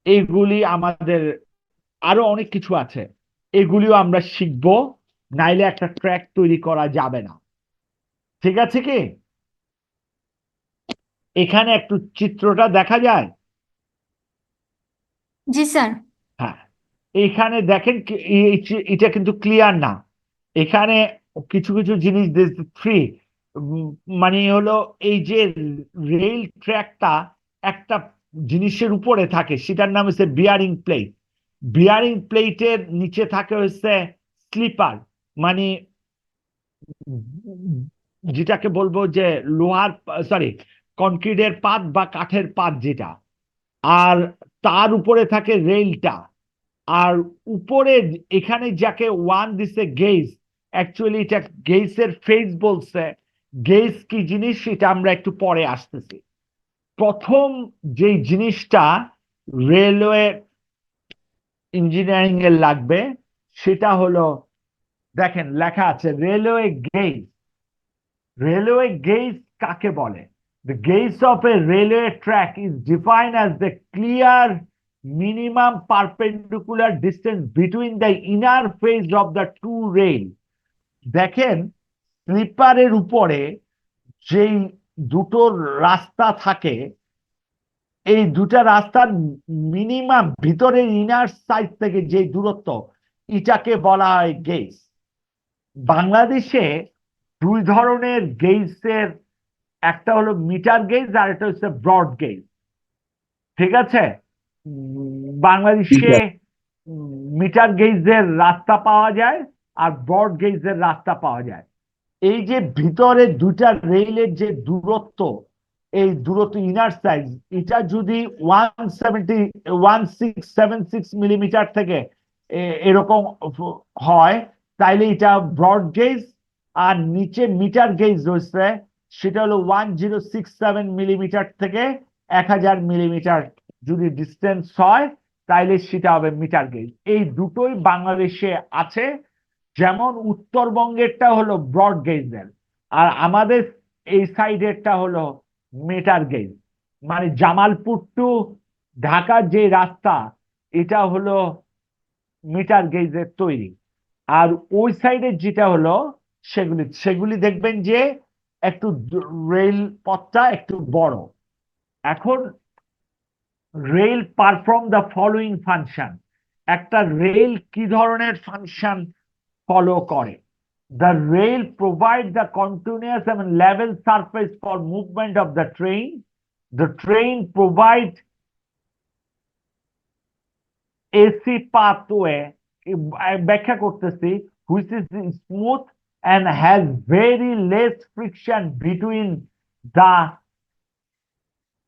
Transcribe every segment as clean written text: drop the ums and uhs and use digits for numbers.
এইগুলি আমাদের আরো অনেক কিছু আছে, এগুলিও আমরা শিখবো, নাইলে একটা ট্র্যাক তৈরি করা যাবে না। ঠিক আছে কি? এখানে একটু চিত্রটা দেখা যায়? জি স্যার। হ্যাঁ, এইখানে দেখেন এটা কিন্তু ক্লিয়ার না। এখানে কিছু কিছু জিনিস ফ্রি, মানে হলো এই যে রেল ট্র্যাকটা একটা জিনিসের উপরে থাকে, সেটার নাম হচ্ছে বিয়ারিং প্লেট। বিয়ারিং প্লেটের নিচে থাকে হচ্ছে স্লিপার, মানে যেটাকে বলবো যে লোহার, সরি, কনক্রিটের পাত বা কাঠের পাত যেটা। আর তার উপরে থাকে রেলটা। আর উপরে এখানে যাকে ওয়ান দিছে গেজ, অ্যাকচুয়ালি এটা গেজের ফেজ বলছে। গেজ কি জিনিস সেটা আমরা একটু পরে আসতেছি। প্রথম যে জিনিসটা রেলওয়ে ইঞ্জিনিয়ারিং এর লাগবে সেটা হলো, দেখেন লেখা আছে রেলওয়ে গেজ। রেলওয়ে গেজ কাকে বলে? The gauge of a railway track is defined as the clear minimum perpendicular distance between the inner face of the two rail. দেখেন, স্লিপারের উপরে যেই দুটো রাস্তা থাকে, এই দুটা রাস্তার মিনিমাম ভিতরের ইনার সাইড থেকে যে দূরত্ব, এটাকে বলা হয় গেজ। বাংলাদেশে দুই ধরনের গেজের, একটা হলো মিটার গেজ আর একটা হচ্ছে ব্রড গেজ। ঠিক আছে? জি বাংলাদেশে স্যার। মিটার গেজের রাস্তা পাওয়া যায় আর ব্রড গেজের রাস্তা পাওয়া যায়। এই যে ভিতরে দুইটা রেলের যে দূরত্ব, এই দূরত্ব ইনার সাইজ, এটা যদি 176 মিলিমিটার থেকে এরকম হয়, তাইলে এটা ব্রড গেজ। আর নিচে মিটার গেজ রয়েছে, সেটা হলো 1067 মিলিমিটার থেকে 1000 মিলিমিটার যদি ডিস্টেন্স হয়, তাইলে সেটা হবে মিটার গেজ। এই দুটোই বাংলাদেশে আছে। যেমন উত্তরবঙ্গেরটা হলো ব্রড গেজের, আর আমাদের এই সাইডেরটা হলো মিটার গেজ। মানে জামালপুর টু ঢাকার যে রাস্তা, এটা হলো মিটার গেজের তৈরি। আর ওই সাইডের যেটা হলো, সেগুলি সেগুলি দেখবেন যে একটু রেল পথটা একটু বড়। এখন rail perform the following function. একটা রেল কি ধরনের ফাংশন ফলো করে? The rail provide the continuous and level surface for movement of the train. The train provide AC pathway, ব্যাখ্যা করতেছি, which is smooth and has very less friction between the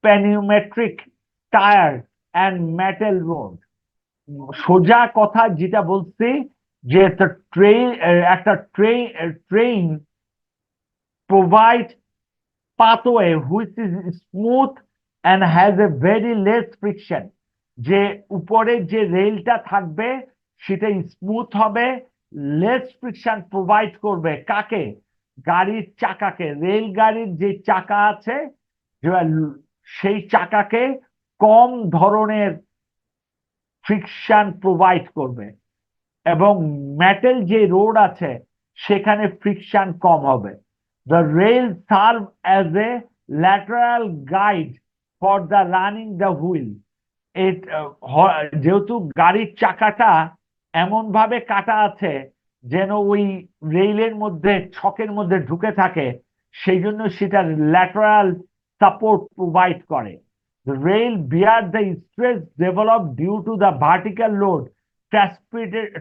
pneumatic tire and metal road. সোজা কথা যেটা বলছি, যে একটা train provide pathway which is smooth and has a very less friction. যে উপরে যে রেলটা থাকবে সেটা স্মুথ হবে, লেস ফ্রিকশন প্রোভাইড করবে কাকে? গাড়ির চাকাকে। রেল গাড়ির যে চাকা আছে, সেই চাকাকে কম ধরনের ফ্রিকশন প্রোভাইড করবে। এবং মেটাল যে রোড আছে সেখানে ফ্রিকশন কম হবে। The rail serve as a lateral guide for the running the wheel. যেহেতু গাড়ির চাকাটা এমন ভাবে কাটা আছে যেন ওই রেলের মধ্যে, ছকের মধ্যে ঢুকে থাকে, সেই জন্য সেটা ল্যাটারাল সাপোর্ট প্রোভাইড করে। The rail bear the stress developed due to the vertical load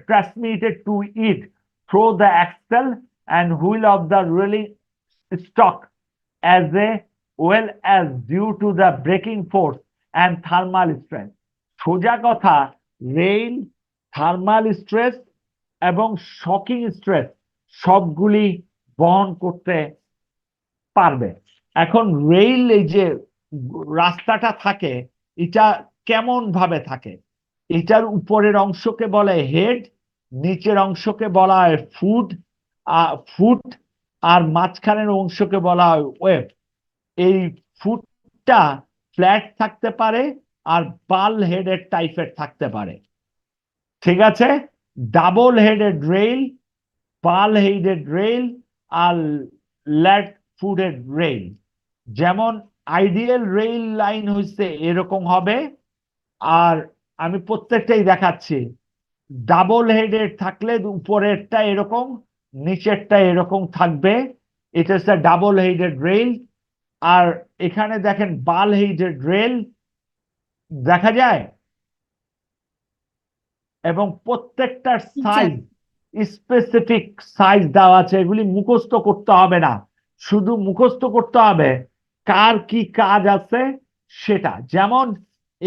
transmitted to it through the axle and wheel of the rolling stock, as well as due to the braking force and thermal stress. সোজা কথা, rail thermal stress এবং shocking stress সবগুলি বহন করতে পারবে। এখন rail, এই যে রাস্তাটা থাকে, এটা কেমন ভাবে থাকে? এটার উপরের অংশকে বলে হেড, নিচের অংশকে বলা হয় ফুট, আর মাঝখানের অংশকে বলা হয় ওয়েব। এই ফুটটা ফ্ল্যাট থাকতে পারে, আর বাল হেডেড টাইপের থাকতে পারে, ঠিক আছে? ডাবল হেডেড রেল, বাল হেডেড রেল আর ল্যাট ফুডেড রেল। যেমন আইডিয়াল রেল লাইন হচ্ছে এরকম হবে, আর আমি প্রত্যেকটাই দেখাচ্ছি। ডাবল হেডেড থাকলে উপরেরটা এরকম, নিচেরটা এরকম থাকবে, এটা হচ্ছে ডাবল হেডেড রেল। আর এখানে দেখেন বাল হেডেড রেল দেখা যায়, এবং প্রত্যেকটার সাইজ স্পেসিফিক সাইজ দেওয়া আছে, এগুলি মুখস্থ করতে হবে না, শুধু মুখস্থ করতে হবে কার কি কাজ আছে সেটা। যেমন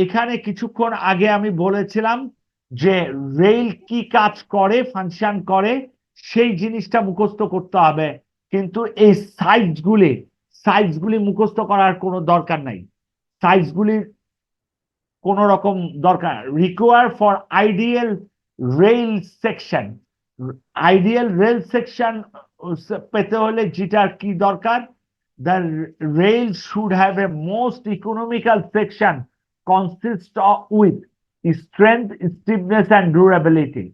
এখানে কিছুক্ষণ আগে আমি বলেছিলাম যে রেল কি কাজ করে, ফাংশন করে, সেই জিনিসটা মুখস্থ করতে হবে, কিন্তু এই সাইজগুলি মুখস্থ করার কোনো দরকার নাই। সাইজগুলি কোন রকম দরকার, require for ideal rail section. Ideal rail section পেতে হলে যেটার কি দরকার, the rail should have a most economical section consist of with strength, stiffness and durability.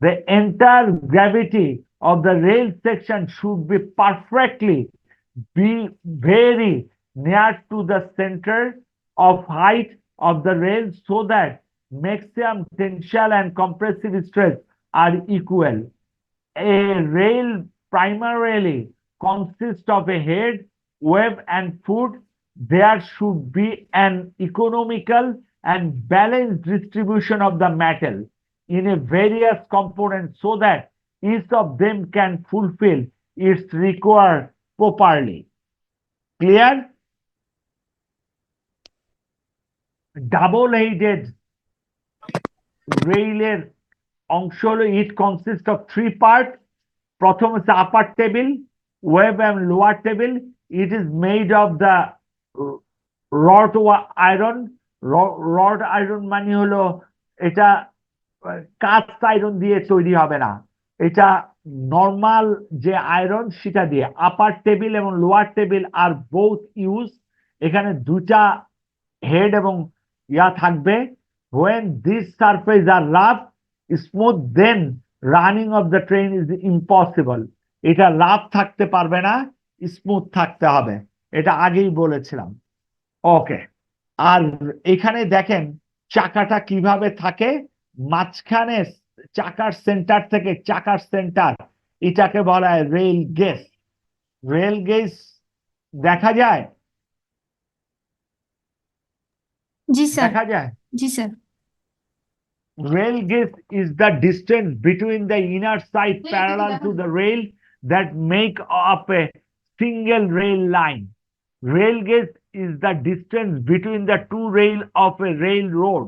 The entire gravity of the rail section should be very near to the center of height of the rail so that maximum tensile and compressive stress are equal. A rail primarily consists of a head, web, and foot. There should be an economical and balanced distribution of the metal in a various components so that each of them can fulfill its required properly. Clear? Double-headed রেইলের অংশ হলো, it consist of three part. প্রথম হচ্ছে upper table, web and lower table. It is made of the rod iron. Rod iron মানে হলো এটা cast iron দিয়ে তৈরি হবে না, এটা নর্মাল যে আয়রন সেটা দিয়ে। আপার টেবিল এবং লোয়ার টেবিল আর বোথ ইউজ, এখানে দুটা হেড এবং ইয়া থাকবে। when these surfaces are rough, smooth, then running of the train is impossible. এটা রাফ থাকতে পারবে না, স্মুথ থাকতে হবে, এটা আগেই বলেছিলাম। ওকে, আর এখানে দেখেন চাকাটা কিভাবে থাকে, মাঝখানে চাকার সেন্টার, এটাকে বলা হয় রেল গেজ। রেল গেজ দেখা যায়, জি স্যার। দেখা যায়। জি sir. Rail gauge is the distance between the inner side parallel to the rail that make up a single rail line. Rail gauge is the distance between the two rails of a railroad.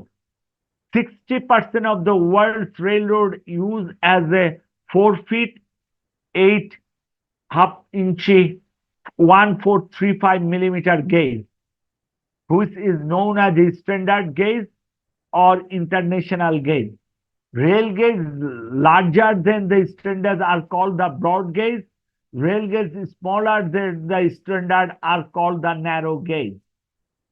60% of the world's railroad use as a 4 feet 8 half inch 1435 millimeter gauge, which is known as a standard gauge or international gauge. Rail gauge larger than the standard are called the broad gauge. Rail gauge smaller than the standard are called the narrow gauge.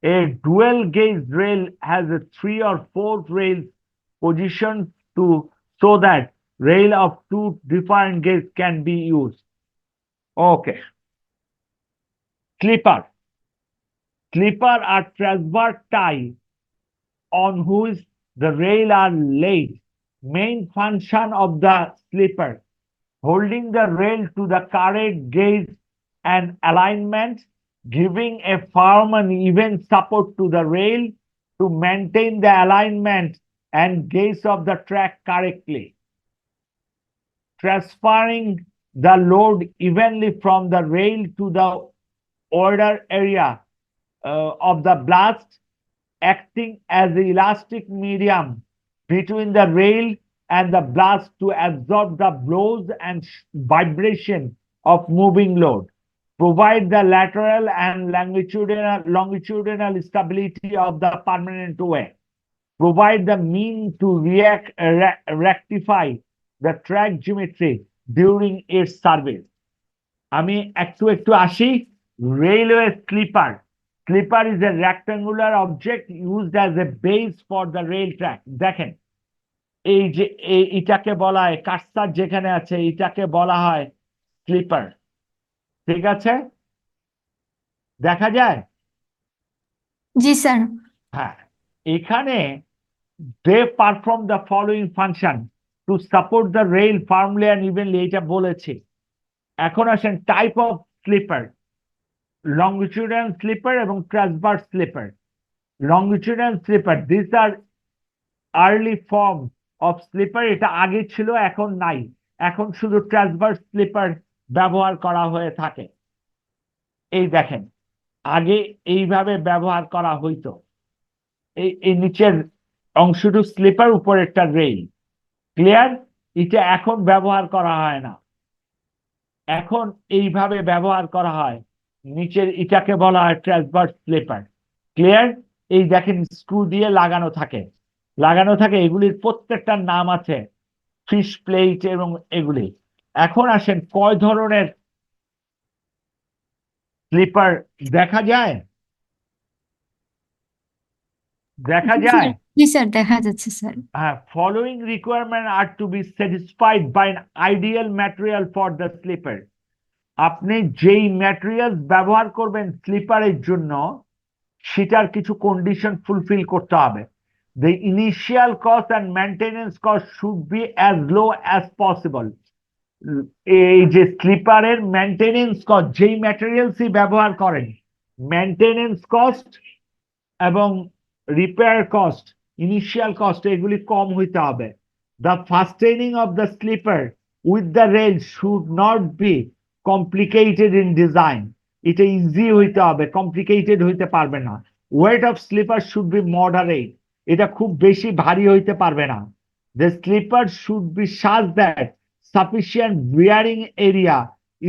A dual gauge rail has a 3 or 4 rails positioned to so that rail of two different gauges can be used. Okay. Slipper. Slipper are transverse tie on which the rail are laid. Main function of the slipper: holding the rail to the correct gauge and alignment, giving a firm and even support to the rail to maintain the alignment and gauge of the track correctly. Transferring the load evenly from the rail to the outer area of the blast, acting as the elastic medium between the rail and the blast to absorb the blows and vibration of moving load, provide the lateral and longitudinal stability of the permanent way, provide the mean to rectify the track geometry during its service. আমি একটু আসি railway sleeper. Slipper is a rectangular object used as a base for the rail track. দেখেন এই যে এটাকে বলা হয় cursor যেখানে আছে এটাকে বলা হয় স্লিপার। ঠিক আছে, দেখা যায়। জি স্যার। হ্যাঁ, এখানে they perform the following function to support the rail firmly and evenly, এটা বলেছি। এখন আসেন type of sleeper, longitudinal sleeper এবং transverse sleeper. longitudinal sleeper, this are early form of sleeper, এটা আগে ছিল এখন নাই, এখন শুধু ট্রান্সভার্স স্লিপার ব্যবহার করা হয়ে থাকে। এই দেখেন আগে এইভাবে ব্যবহার করা হইতো, এই নিচের অংশটুকু স্লিপার, উপর একটা রেল। ক্লিয়ার? এটা এখন ব্যবহার করা হয় না, এখন এইভাবে ব্যবহার করা হয়। নিচের এটাকে বলা হয় ট্রান্সভার্স স্লিপার। ক্লিয়ার? এই দেখেন স্ক্রু দিয়ে লাগানো থাকে, এগুলির প্রত্যেকটার নাম আছে, ফিশ প্লেট এবং এগুলি। এখন আসেন কয় ধরনের স্লিপার দেখা যায়? দেখা যায়। জি স্যার, দেখা যাচ্ছে sir. Following requirement are to be satisfied by an ideal material for the slipper. আপনি যেই ম্যাটেরিয়ালস ব্যবহার করবেন স্লিপারের জন্য সেটার কিছু কন্ডিশন ফুলফিল করতে হবে। The initial cost and maintenance cost should be as low as possible. এই যে স্লিপারের মেইনটেনেন্স কস্ট, যেই ম্যাটেরিয়ালসই ব্যবহার করেন, মেইনটেনেন্স কস্ট এবং রিপেয়ার কস্ট, ইনিশিয়াল কস্ট, এগুলি কম হইতে হবে। The fastening of the slipper with the rail should not be complicated in design. এটা ইজি হইতে হবে, কমপ্লিকেটেড হইতে পারবে না। Weight of slipper should be moderate. এটা খুব বেশি ভারী হইতে পারবে না। The slipper should be such that sufficient bearing area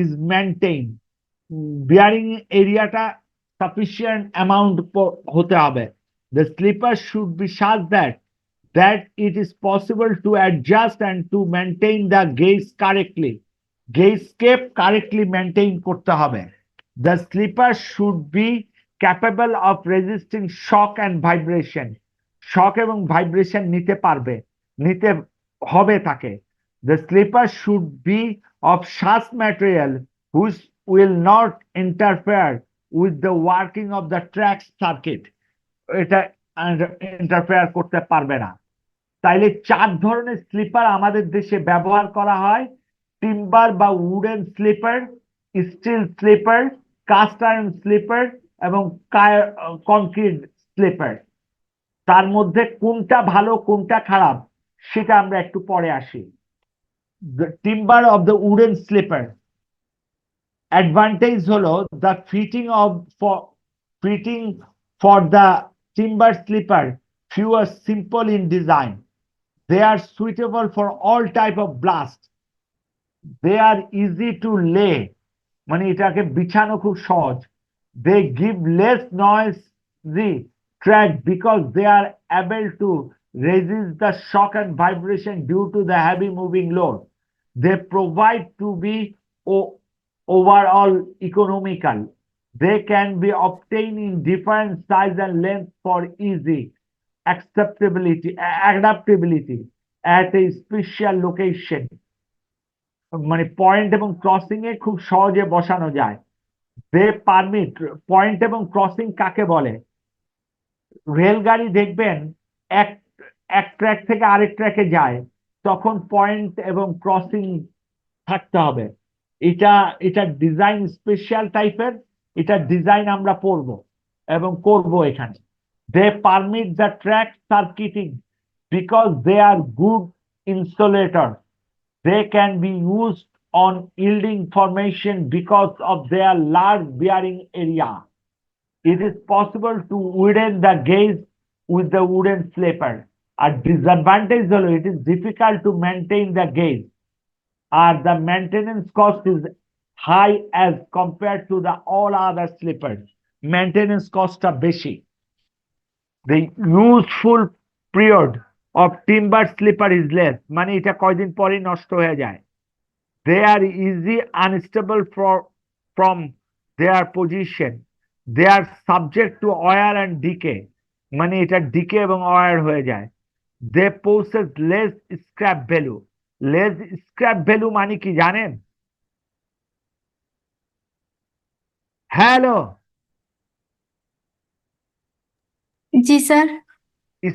is maintained. Bearing এরিয়াটা sufficient amount হতে হবে। The slipper should be such that it is possible to adjust and to maintain the gauge correctly. Gauge K correctly maintain করতে হবে। The slipper should be capable of resisting shock and vibration. Shock এবং vibration নিতে পারবে, নিতে হবে তাকে। The slipper should be of such material which will not interfere with the working of the track circuit. এটা interfere করতে পারবে না। তাইলে 4 ধরনের স্লিপার আমাদের দেশে ব্যবহার করা হয়: টিম্বার বা wooden sleeper, steel sleeper, cast iron sleeper এবং কনক্রিট স্লিপার। তার মধ্যে কোনটা ভালো কোনটা খারাপ সেটা আমরা একটু পরে আসি। The timber of the wooden slipper advantage হলো the fitting for the timber slipper few are simple in design. They are suitable for all type of blast. They are easy to lay, মানে এটাকে বিছানো খুব সহজ। They give less noisy track because they are able to resist the shock and vibration due to the heavy moving load. They provide to be overall economical. They can be obtained in different size and length for easy adaptability at a special location. মানে point এবং crossing এ খুব সহজে বসানো যায়। দে permit, point এবং crossing কাকে বলে? রেলগাড়ি দেখবেন এক ট্র্যাক থেকে আরেক ট্র্যাকে যায়, তখন পয়েন্ট এবং ক্রসিং থাকতে হবে। এটা ডিজাইন স্পেশাল টাইপের, এটা ডিজাইন আমরা পড়ব এবং করব এখানে। They permit the track circuiting because they are good insulators. They can be used on yielding formation because of their large bearing area. It is possible to widen the gauge with the wooden slipper. A disadvantage is it is difficult to maintain the gauge, and the maintenance cost is high as compared to the all other slippers. Maintenance cost are beshi. The useful period of timber slipper is less, মানে এটা কয়দিন পরে নষ্ট হয়ে যায়। They are easy unstable from their position. they are subject to wear and decay, মানে এটা decay এবং ওয়ার হয়ে যায়। they possess less scrap value. less scrap value মানে কি জানেন? হ্যালো, জি স্যার।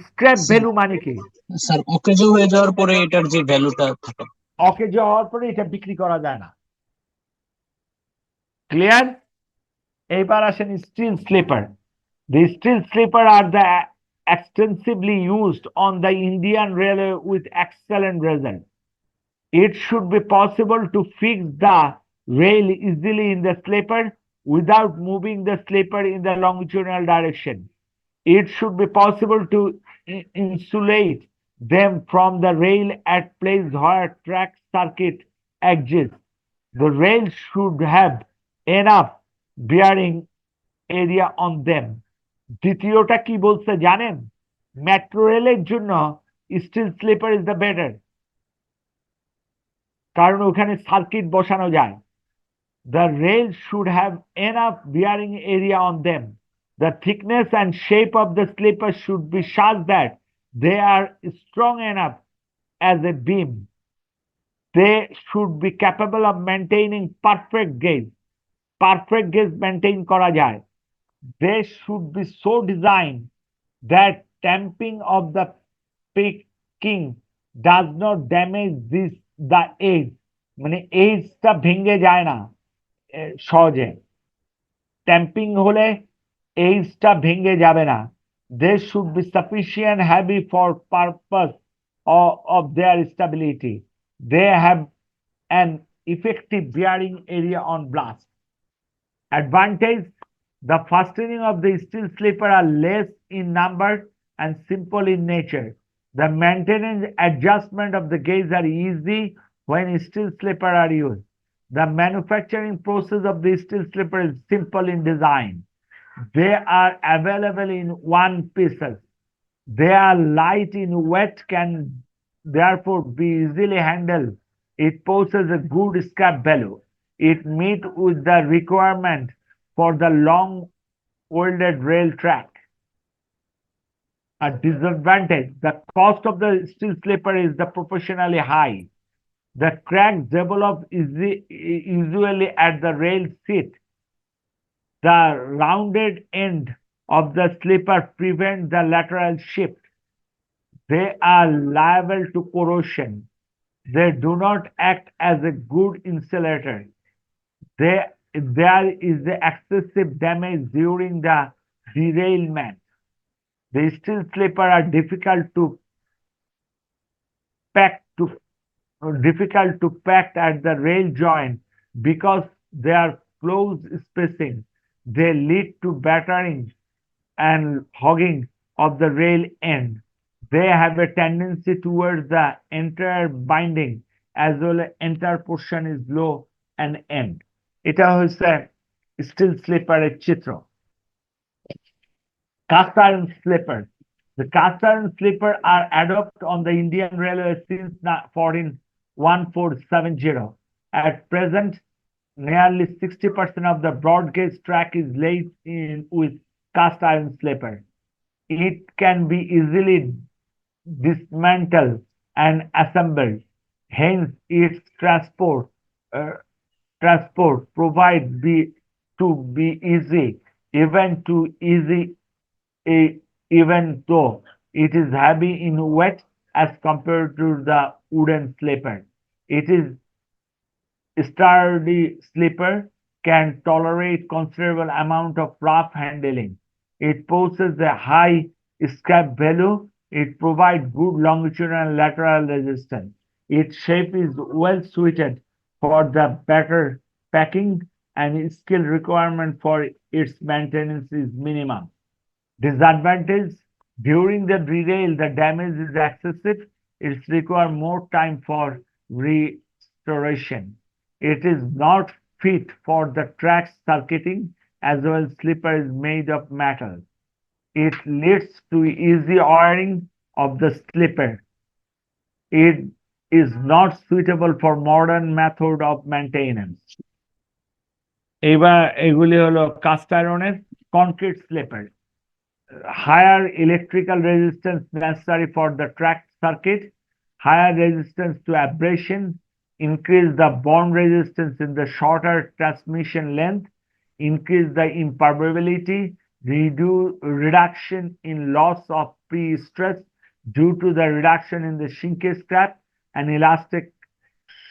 স্ক্র্যাপ ভ্যালু মানে কি? স্যার অকেজো হয়ে যাওয়ার পরে এটার যে ভ্যালুটা থাকে। অকেজো হওয়ার পরে এটা বিক্রি করা যায় না। ক্লিয়ার? এইবার আসেন steel sleeper. The steel slipper are the extensively used on the Indian Railway with excellent result. It should be possible to fix the rail easily in the slipper without moving the slipper in the longitudinal direction. It should be possible to insulate them from the rail at places where track circuit exists. The rail should have enough bearing area on them. দ্বিতীয়টা কি বলছে জানেন? Metro রেলের জন্য steel sleeper is the better, কারণ ওখানে circuit বসানো যায়। The rail should have enough bearing area on them. The thickness and shape of the slipper should be such that they are strong enough as a beam. They should be capable of maintaining perfect gauge. Perfect gauge maintain করা যায়। They should be so designed that tamping of the picking does not damage the edge, মানে এজটা ভেঙে যায় না সহজে। Tamping হলে এজটা ভেঙে যাবে না। They should be sufficient heavy for purpose of their stability. They have an effective bearing area on blast. Advantage: the fastening of the steel slipper are less in number and simple in nature. The maintenance adjustment of the gauge are easy when steel slipper are used. The manufacturing process of the steel slipper is simple in design. They are available in one pieces. They are light in weight, can therefore be easily handled. It possesses a good scrap value. It meets with the requirement for the long welded rail track. A disadvantage: the cost of the steel slipper is proportionally high. The cracks develop usually at the rail seat. The rounded end of the slipper prevents the lateral shift. They are liable to corrosion. They do not act as a good insulator. There is excessive damage during the derailment. The steel slipper are difficult to pack at the rail joint because they are close spacing. They lead to battering and hogging of the rail end. They have a tendency towards the entire binding as well as entire portion is low and end. এটা হচ্ছে still স্লিপারের চিত্র। Cast iron slipper. The cast iron slipper are adopted on the Indian Railway since 1470. At present, nearly 60% of the broad gauge track is laid in with cast iron slipper. It can be easily dismantled and assembled. Hence, its transport provide to be easy, even though it is heavy in weight as compared to the wooden slipper. It is sturdy slipper, can tolerate considerable amount of rough handling. It possesses a high scrap value. It provides good longitudinal and lateral resistance. Its shape is well suited for the better packing, and skill requirement for its maintenance is minimum. Disadvantage: during the derail, the damage is excessive. It requires more time for restoration. It is not fit for the track circuiting, as well as slipper is made of metal. It leads to easy wearing of the slipper. It is not suitable for modern method of maintenance. এবার এগুলি হলো caste আয়রনের concrete slipper. Higher electrical resistance necessary for the track circuit, higher resistance to abrasion, increase the bond resistance in the shorter transmission length, increase the impermeability, reduction in loss of pre-stress due to the reduction in the shrinkage scrap and elastic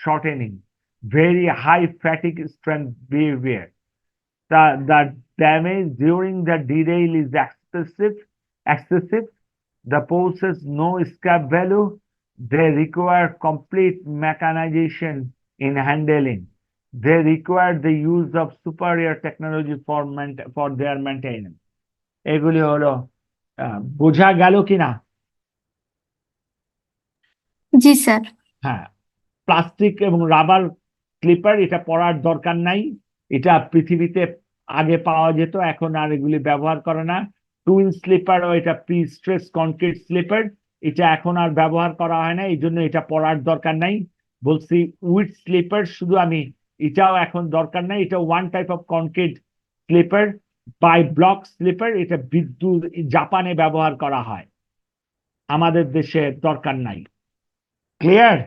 shortening, very high fatigue strength behavior. The damage during the derail is excessive. The possess no scrap value. They require complete mechanization in handling. They require the use of superior technology for their maintenance. এগুলি হলো বোঝা গেল কিনা? জি sir. হ্যাঁ, plastic এবং rubber clipper এটা পরার দরকার নাই। এটা পৃথিবীতে আগে পাওয়া যেত, এখন আর এগুলি ব্যবহার করে না। টুইন স্লিপার ও এটা প্রি স্ট্রেস কনক্রিট স্লিপার, এটা এখন আর ব্যবহার করা হয় না, এই জন্য এটা পরার দরকার নাই। বলছি উইড স্লিপার শুধু আমি, এটাও এখন দরকার নাই। এটা one type of concrete sleeper by block sleeper, এটা বিদ্যুৎ জাপানে ব্যবহার করা হয়, আমাদের দেশে দরকার নাই। ক্লিয়ার?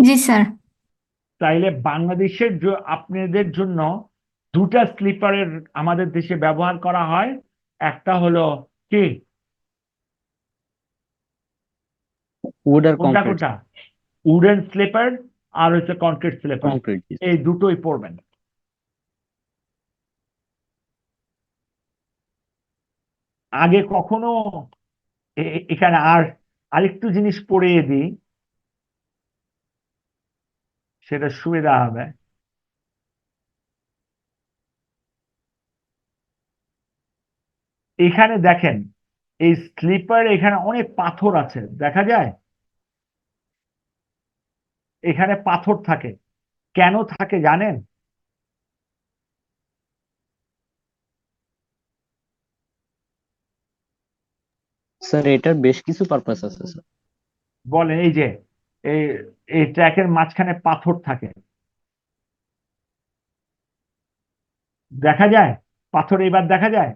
জি স্যার। তাইলে বাংলাদেশের আপনাদের জন্য দুটা স্লিপারের আমাদের দেশে ব্যবহার করা হয়। একটা হলো কি, উড আর কোনটা কংক্রিট। কোনটা? উডেন স্লিপার আর হচ্ছে কনক্রিট স্লিপার, কংক্রিট। এই দুটোই পড়বেন। আগে কখনো এখানে আরেকটু জিনিস পড়িয়ে দিই, সেটা সুবিধা হবে। এখানে দেখেন এই স্লিপার, এখানে অনেক পাথর আছে, দেখা যায় এখানে পাথর থাকে। কেন থাকে জানেন? স্যার এটার বেশ কিছু পারপাস আছে স্যার। বলেন। এই যে এই এই ট্র্যাকের মাঝখানে পাথর থাকে, দেখা যায় পাথর, এবার দেখা যায়।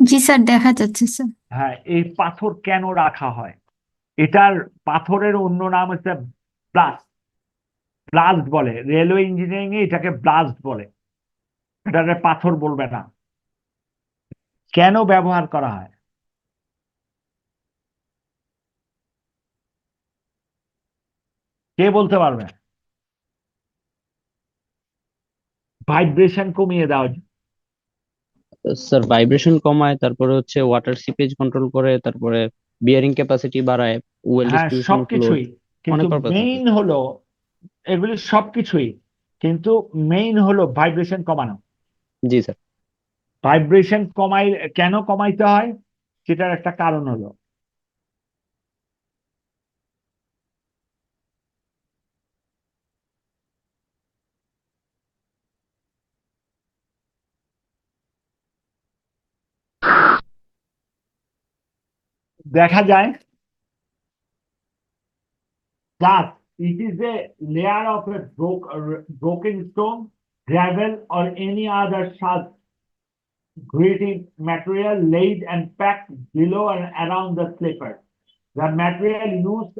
জি স্যার, দেখা যাচ্ছে স্যার। হ্যাঁ, এই পাথর কেন রাখা হয়? এটার পাথরের অন্য নাম হচ্ছে ব্লাস্ট। ব্লাস্ট বলে, রেলওয়ে ইঞ্জিনিয়ারিং এ এটাকে ব্লাস্ট বলে, এটাকে পাথর বলবে না। কেন ব্যবহার করা হয়? কে বলতে পারবে? ভাইব্রেশন কমিয়ে দেওয়া। স্যার ভাইব্রেশন কমায়, তারপরে হচ্ছে ওয়াটার সিপেজ কন্ট্রোল করে, তারপরে বিয়ারিং ক্যাপাসিটি বাড়ায়, ওয়েল হ্যাঁ, ডিস্ট্রিবিউশন অফ লোড, সবকিছুই, কিন্তু অনেক পারপাস আছে। মেইন হলো এগুলি সবকিছুই, কিন্তু মেইন হলো ভাইব্রেশন কমানো। জি স্যার। ভাইব্রেশন কেন কমাইতে হয় সেটার একটা কারণ হলো, দেখা যায় that it is a layer of a broken stone, gravel or any other such gritty material laid and packed below and around the slipper. The material used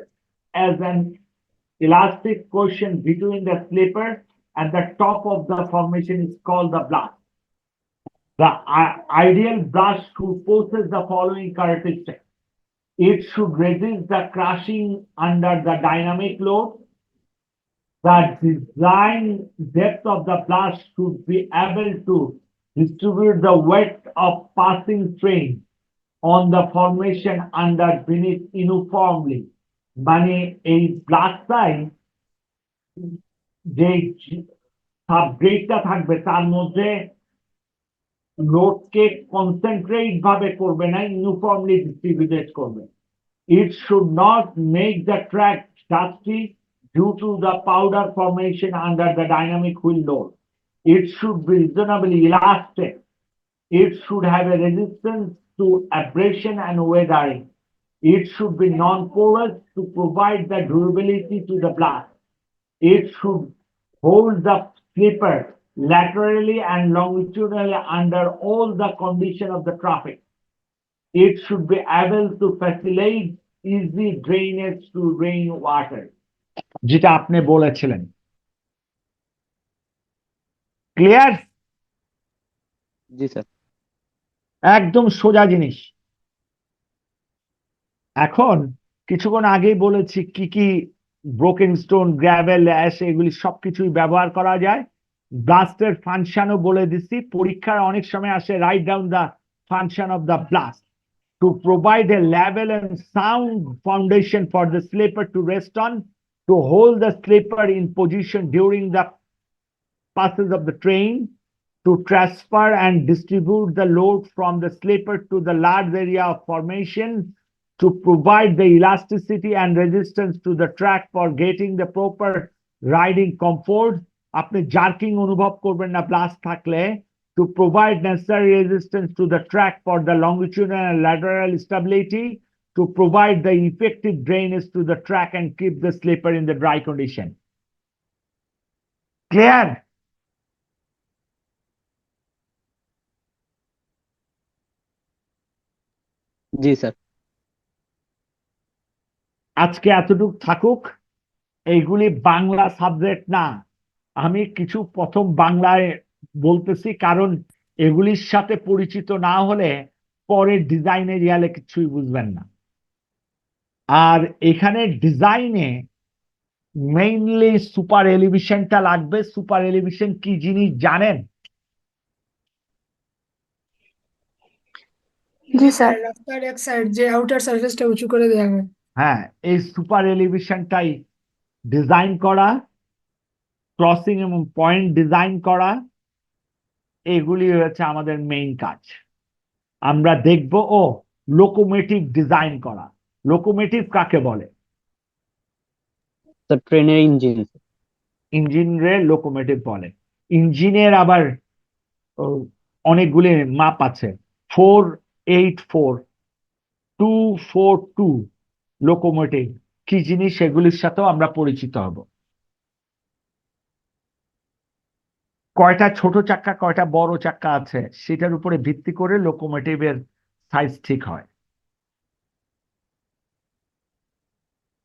as an elastic cushion between the slipper and the top of the formation is called the blast. The ideal brush should possess the following characteristics. It should resist the crushing under the dynamic load. The design depth of the blast should be able to distribute the weight of passing strain on the formation under beneath uniformly. মানে এই ব্লাস্টটাই যে সাবগ্রেডটা থাকবে তার মধ্যে লোডকে concentrate ভাবে করবে না, ইউনিফর্মলি ডিস্ট্রিবিউটেড করবে। It should not make the track dusty due to the powder formation under the dynamic wheel load. It should be reasonably elastic. It should have a resistance to abrasion and weathering. It should be non-porous to provide the durability to the blast. It should hold the slipper laterally and longitudinally under all the condition of the traffic. It should be able to facilitate easy drainage to rainwater. যেটা আপনি বলেছিলেন। Clear? জি sir. একদম সোজা জিনিস। এখন কিছুক্ষণ আগেই বলেছি কি কি ব্রোকেন স্টোন, গ্র্যাভেল, অ্যাশ এগুলি সবকিছুই ব্যবহার করা যায়। ব্লাস্টের ফাংশনও বলে দিচ্ছি, পরীক্ষার অনেক সময় আসে write down the function of the blast to provide a level and sound foundation for the slipper to rest on, to hold the slipper in position during the passage of the train, to transfer and distribute the load from the slipper to the large area of formation, to provide the elasticity and resistance to the track for getting the proper riding comfort. আপনি jerking অনুভব করবেন না blast থাকলে। To provide necessary resistance to the track for the longitudinal and lateral stability, to provide the effective drainage to the track and keep the slipper in the dry condition. Clear? G sir. আজকে এতটুকু থাকুক। এইগুলি Bangla subject না, আমি কিছু প্রথম বাংলায় বলতেছি, কারণ এগুলির সাথে পরিচিত না হলে পরে ডিজাইনে গেলে কিছুই বুঝবেন না। আর এখানে ডিজাইনে মেইনলি সুপার এলিভেশনটা লাগবে। সুপার এলিভেশন কি জিনিস জানেন? জি স্যার। রাস্তার এক সাইড যে আউটার সারফেসটা উঁচু করে দেওয়া হয়। হ্যাঁ, এই সুপার এলিভেশনটাই ডিজাইন করা, ক্রসিং এবং পয়েন্ট ডিজাইন করা, এগুলি হচ্ছে আমাদের মেইন কাজ। আমরা দেখব ও লোকোমোটিভ ডিজাইন করা। লোকোমোটিভ কাকে বলে? স্যার ট্রেনের ইঞ্জিন। ইঞ্জিনের লোকোমোটিভ বলে। ইঞ্জিনের আবার অনেকগুলি মাপ আছে, 484, 242 লোকোমোটিভ কি জিনিস সেগুলির সাথেও আমরা পরিচিত হব। কয়টা ছোট চাক্কা কয়টা বড় চাক্কা আছে সেটার উপরে ভিত্তি করে লোকোমোটিভের সাইজ ঠিক হয়।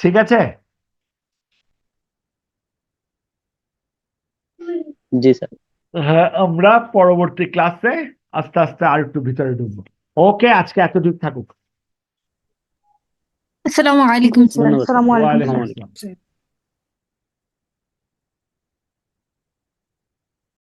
ঠিক আছে? জি স্যার। হ্যাঁ, আমরা পরবর্তী ক্লাসে আস্তে আস্তে আর একটু ভিতরে ঢুকবো। ওকে, আজকে এতটুকু থাকুক। আসসালামু আলাইকুম স্যার। ধন্যবাদ স্যার। আসসালামু আলাইকুম ওয়ালাইকুম স্যার। আসসালাম।